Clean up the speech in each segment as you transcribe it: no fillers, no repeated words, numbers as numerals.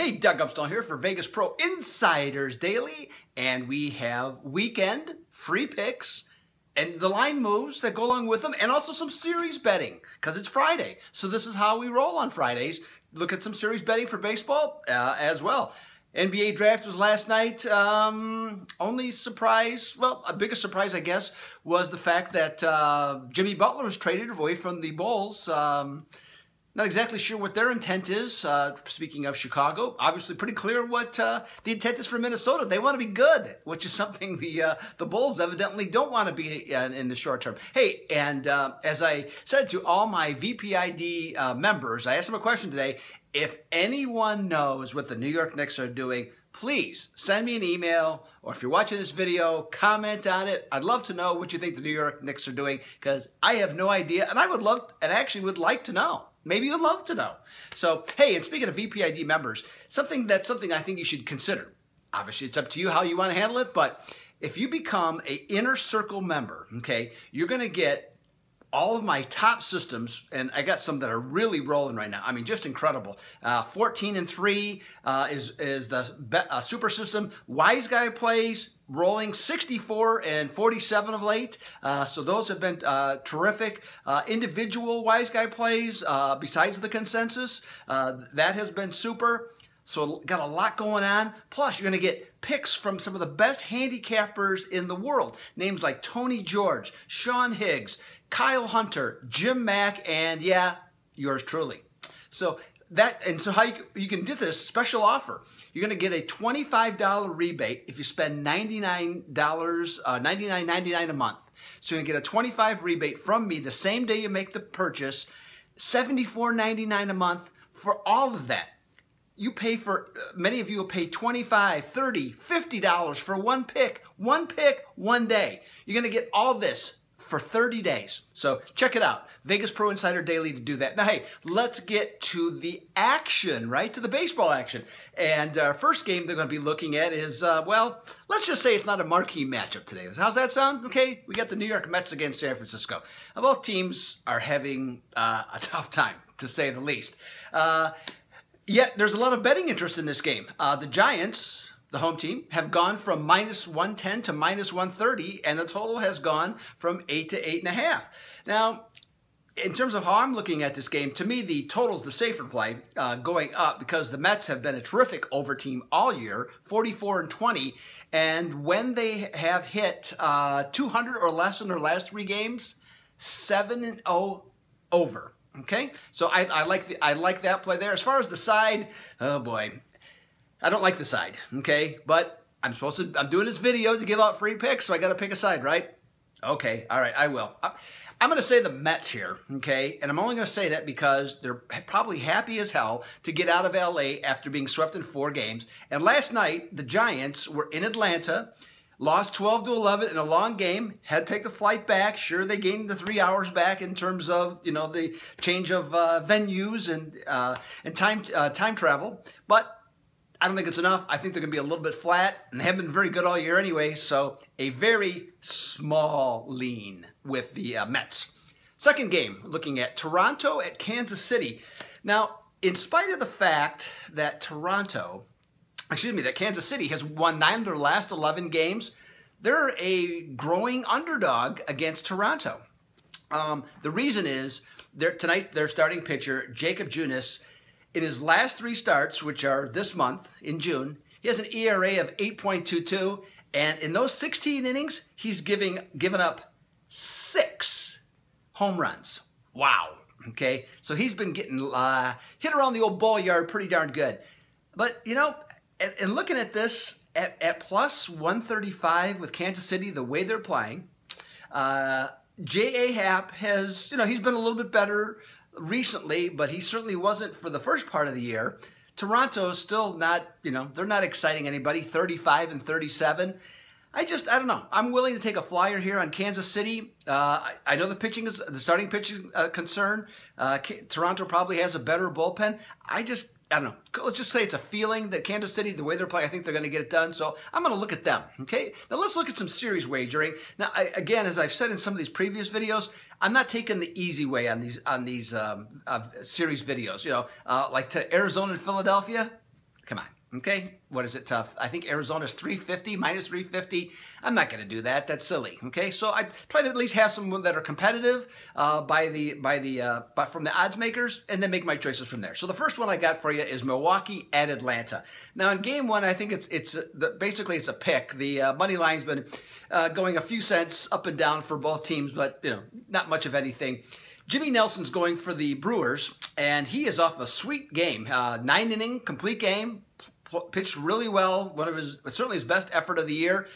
Hey, Doug Upstall here for Vegas Pro Insiders Daily, and we have weekend free picks and the line moves that go along with them, and also some series betting because it's Friday. So this is how we roll on Fridays. Look at some series betting for baseball as well. NBA draft was last night. Only surprise, well, a biggest surprise, I guess, was the fact that Jimmy Butler was traded away from the Bulls. Not exactly sure what their intent is. Speaking of Chicago, obviously pretty clear what the intent is for Minnesota. They want to be good, which is something the Bulls evidently don't want to be in the short term. Hey, and as I said to all my VPID members, I asked them a question today. If anyone knows what the New York Knicks are doing, please send me an email, or if you're watching this video, comment on it. I'd love to know what you think the New York Knicks are doing, because I have no idea, and I would love, and actually would like to know. Maybe you'd love to know. So, hey, and speaking of VPID members, something I think you should consider. Obviously, it's up to you how you want to handle it, but if you become an Inner Circle member, okay, you're going to get all of my top systems, and I got some that are really rolling right now. I mean, just incredible. 14-3 is the super system. Wise Guy plays rolling 64 and 47 of late. So those have been terrific. Individual Wise Guy plays besides the consensus. That has been super. So got a lot going on. Plus, you're going to get picks from some of the best handicappers in the world. Names like Tony George, Sean Higgs, Kyle Hunter, Jim Mack, and yeah, yours truly. So so how you can do this special offer. You're going to get a $25 rebate if you spend $99.99 a month. So you're going to get a $25 rebate from me the same day you make the purchase, $74.99 a month for all of that. You pay for, many of you will pay $25, $30, $50 for one pick, one day. You're going to get all this for 30 days. So check it out. Vegas Pro Insider Daily to do that. Now, hey, let's get to the action, right? To the baseball action. And our first game they're going to be looking at is, well, let's just say it's not a marquee matchup today. How's that sound? Okay, we got the New York Mets against San Francisco. Both teams are having a tough time, to say the least. Yet there's a lot of betting interest in this game. The Giants, the home team, have gone from -110 to -130, and the total has gone from 8 to 8.5. Now, in terms of how I'm looking at this game, to me, the total's the safer play going up, because the Mets have been a terrific over team all year, 44-20, and when they have hit 200 or less in their last 3 games, 7-0 over. Okay, so I like that play there. As far as the side, oh boy, I don't like the side. Okay, but I'm doing this video to give out free picks, so I got to pick a side, right? Okay, all right, I will. I'm going to say the Mets here, okay? And I'm only going to say that because they're probably happy as hell to get out of LA after being swept in 4 games. And last night, the Giants were in Atlanta, lost 12-11 in a long game, had to take the flight back. Sure, they gained the 3 hours back in terms of, you know, the change of venues and time travel. But I don't think it's enough. I think they're going to be a little bit flat, and they haven't been very good all year anyway, so a very small lean with the Mets. Second game, looking at Toronto at Kansas City. Now, in spite of the fact that that Kansas City has won 9 of their last 11 games, they're a growing underdog against Toronto. The reason is, tonight their starting pitcher, Jacob Junis, in his last 3 starts, which are this month in June, he has an ERA of 8.22, and in those 16 innings, he's given up 6 home runs. Wow. Okay, so he's been getting hit around the old ball yard pretty darn good. But, you know, and looking at this, at plus 135 with Kansas City, the way they're playing, J.A. Happ has, you know, he's been a little bit better recently, but he certainly wasn't for the first part of the year. Toronto's still not, you know, they're not exciting anybody, 35-37. I don't know. I'm willing to take a flyer here on Kansas City. I know the starting pitching concern. Toronto probably has a better bullpen. I don't know. Let's just say it's a feeling that Kansas City, the way they're playing, I think they're going to get it done. So I'm going to look at them. Okay. Now let's look at some series wagering. Now, again, as I've said in some of these previous videos, I'm not taking the easy way on these series videos. You know, like to Arizona and Philadelphia. Come on. Okay, what is it tough? I think Arizona's 350, minus 350. I'm not going to do that. That's silly. Okay, so I try to at least have some that are competitive from the odds makers, and then make my choices from there. So the first one I got for you is Milwaukee at Atlanta. Now in game one, I think basically it's a pick. The money line's been going a few cents up and down for both teams, but not much of anything. Jimmy Nelson's going for the Brewers, and he is off a sweet game. 9-inning complete game. Pitched really well. Certainly his best effort of the year.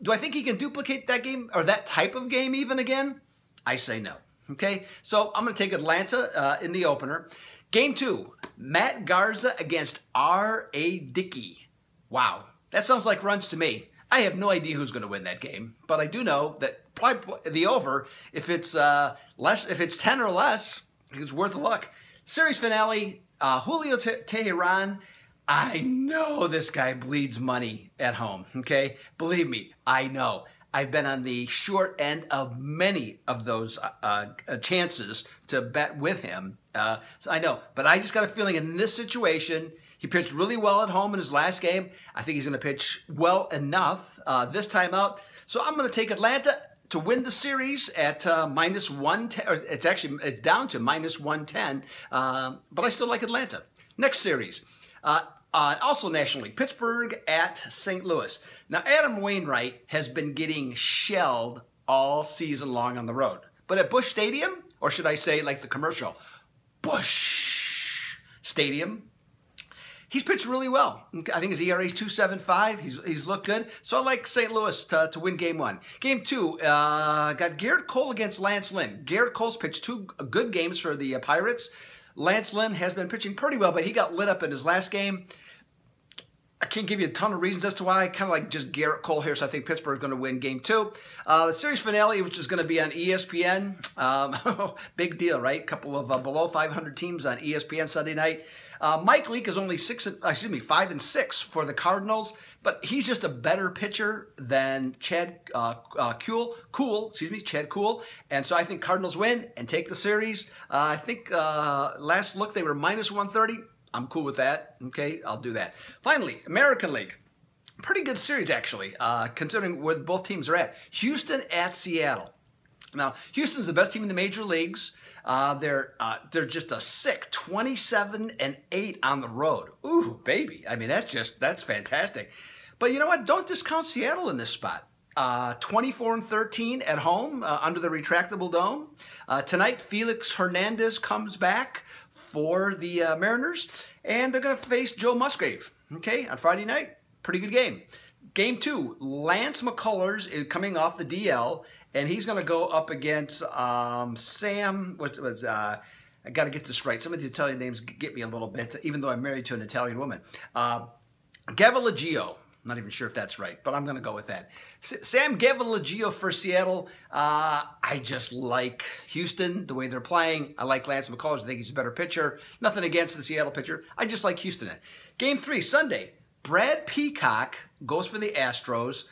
Do I think he can duplicate that game or that type of game even again? I say no. Okay, so I'm going to take Atlanta in the opener. Game 2, Matt Garza against R.A. Dickey. Wow, that sounds like runs to me. I have no idea who's going to win that game, but I do know that probably the over, if it's 10 or less, it's worth a look. Series finale, Julio Teheran. I know this guy bleeds money at home, okay? Believe me, I know. I've been on the short end of many of those chances to bet with him. So I know, but I just got a feeling in this situation, he pitched really well at home in his last game. I think he's going to pitch well enough this time out. So I'm going to take Atlanta to win the series at minus 110. It's down to minus 110, but I still like Atlanta. Next series. Also National League, Pittsburgh at St. Louis. Now, Adam Wainwright has been getting shelled all season long on the road. But at Busch Stadium, or should I say like the commercial, Busch Stadium, he's pitched really well. I think his ERA is 2.75. He's looked good. So I like St. Louis to win game 1. Game 2, got Garrett Cole against Lance Lynn. Garrett Cole's pitched 2 good games for the Pirates. Lance Lynn has been pitching pretty well, but he got lit up in his last game. I can't give you a ton of reasons as to why. I kind of like just Garrett Cole here, so I think Pittsburgh is going to win game 2. The series finale, which is going to be on ESPN. Big deal, right? A couple of below 500 teams on ESPN Sunday night. Mike Leake is only 5-6 for the Cardinals, but he's just a better pitcher than Chad Kuhl, and so I think Cardinals win and take the series. I think last look they were minus 130. I'm cool with that. Okay, I'll do that. Finally, American League. Pretty good series, actually, considering where both teams are at. Houston at Seattle. Now, Houston's the best team in the major leagues. They're just a sick 27-8 on the road. Ooh, baby. I mean, that's fantastic. But you know what? Don't discount Seattle in this spot. 24-13 at home under the retractable dome. Tonight, Felix Hernandez comes back for the Mariners, and they're going to face Joe Musgrave, okay, on Friday night. Pretty good game. Game 2, Lance McCullers is coming off the DL, and he's going to go up against Sam, I got to get this right. Some of the Italian names get me a little bit, even though I'm married to an Italian woman. Gavilaggio. I'm not even sure if that's right, but I'm going to go with that. Sam Gavilaggio for Seattle. I just like Houston, the way they're playing. I like Lance McCullers. I think he's a better pitcher. Nothing against the Seattle pitcher. I just like Houston. Game 3, Sunday. Brad Peacock goes for the Astros.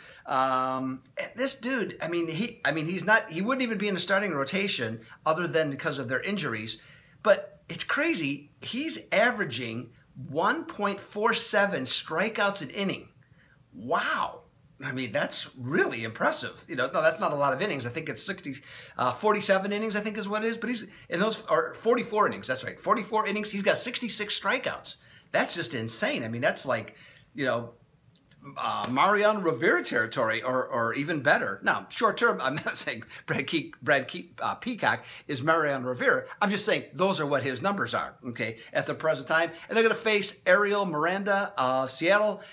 This dude, he wouldn't even be in the starting rotation other than because of their injuries. But it's crazy. He's averaging 1.47 strikeouts an inning. Wow. I mean, that's really impressive. No, that's not a lot of innings. I think it's 47 innings, I think is what it is. But he's in those, or 44 innings. That's right. 44 innings. He's got 66 strikeouts. That's just insane. I mean, that's like, Mariano Rivera territory or even better. Now, short term, I'm not saying Brad Peacock is Mariano Rivera. I'm just saying those are what his numbers are, okay, at the present time. And they're going to face Ariel Miranda of Seattle.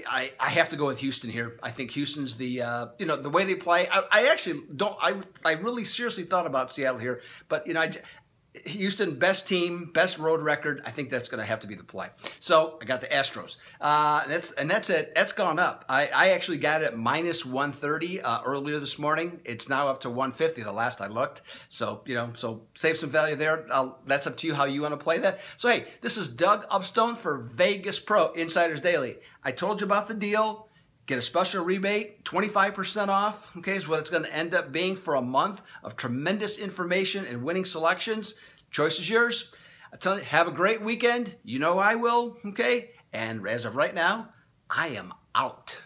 I have to go with Houston here. I think Houston's the the way they play. I actually don't. I really seriously thought about Seattle here, but Houston, best team, best road record. I think that's going to have to be the play. So I got the Astros. That's it. That's gone up. I actually got it at minus 130 earlier this morning. It's now up to 150 the last I looked. So, so save some value there. That's up to you how you want to play that. So, hey, this is Doug Upstone for Vegas Pro Insiders Daily. I told you about the deal. Get a special rebate, 25% off, okay, is what it's going to end up being for a month of tremendous information and winning selections. Choice is yours. I tell you, have a great weekend. You know I will, okay? And as of right now, I am out.